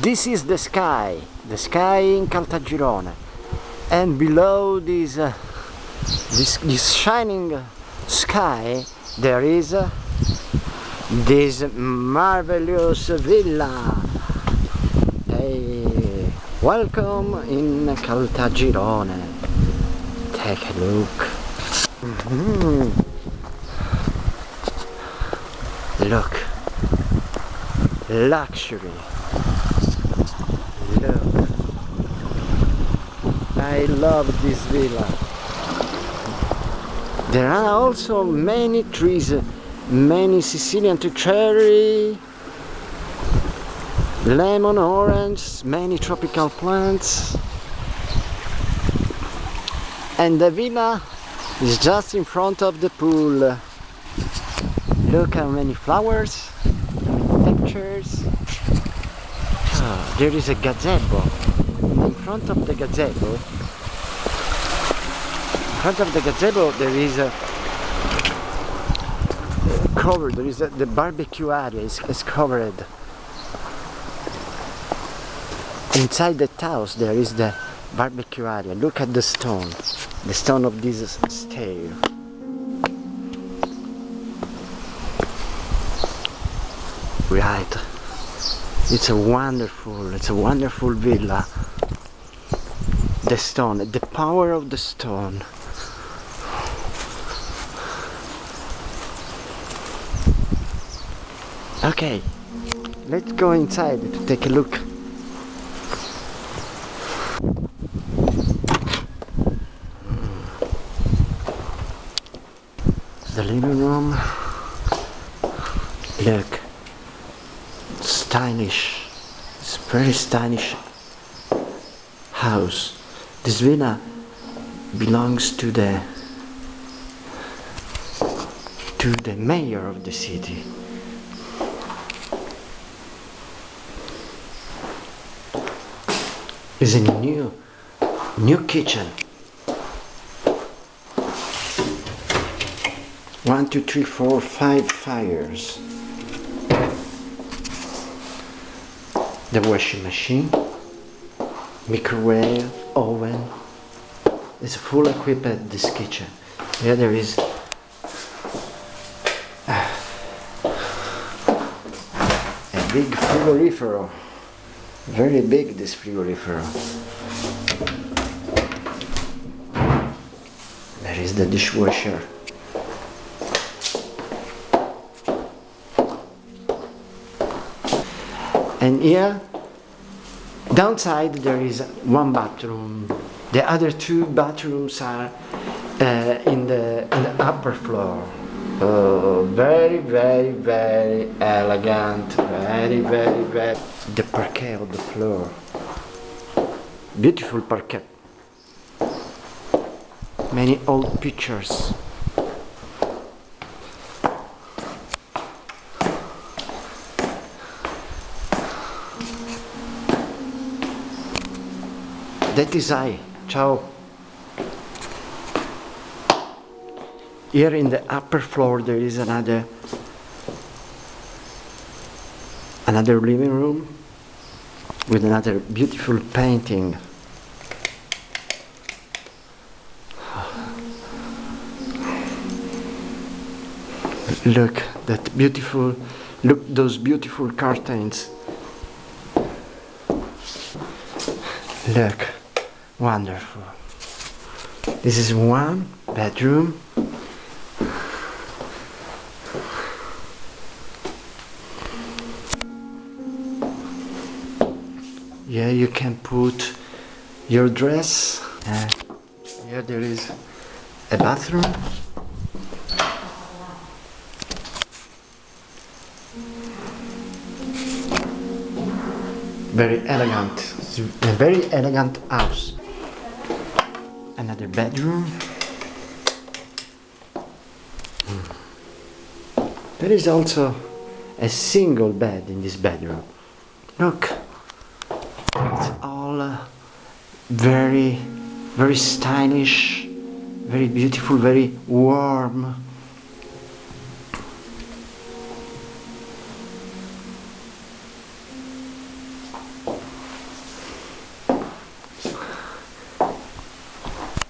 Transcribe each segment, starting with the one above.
This is the sky in Caltagirone, and below this shining sky there is this marvelous villa. Hey, welcome in Caltagirone. Take a look. Look, luxury. Look, I love this villa. There are also many trees, many Sicilian cherry, lemon, orange, many tropical plants. And the villa is just in front of the pool. Look how many flowers, textures. Oh, there is a gazebo. In front of the gazebo, there is a covered. There is the barbecue area is covered. Inside the house there is the barbecue area. Look at the stone of this stair. Right, it's a wonderful villa. The stone, the power of the stone. Okay, let's go inside to take a look. The living room. Look, stylish. It's a very stylish house. This villa belongs to the mayor of the city. It's a new kitchen. 1, 2, 3, 4, 5 fires. The washing machine, microwave, oven. It's full equipped, this kitchen. Here there is a big frigorifero. Very big, this frigorifero. There is the dishwasher. And here, downside, there is one bathroom. The other 2 bathrooms are in the upper floor. Very elegant. Very. The parquet of the floor. Beautiful parquet. Many old pictures. That is I. Ciao. Here in the upper floor there is another living room with another beautiful painting. Look those beautiful curtains. Look, wonderful. This is one bedroom. Yeah, you can put your dress. Here there is a bathroom. Very elegant. It's a very elegant house. Another bedroom. There is also a single bed in this bedroom. Look, it's all very stylish, very beautiful, very warm.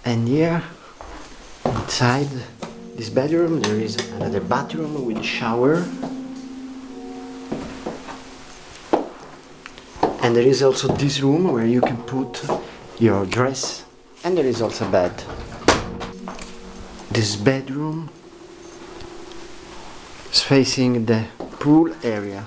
And here, inside this bedroom, there is another bathroom with shower. And there is also this room where you can put your dress. And there is also a bed. This bedroom is facing the pool area.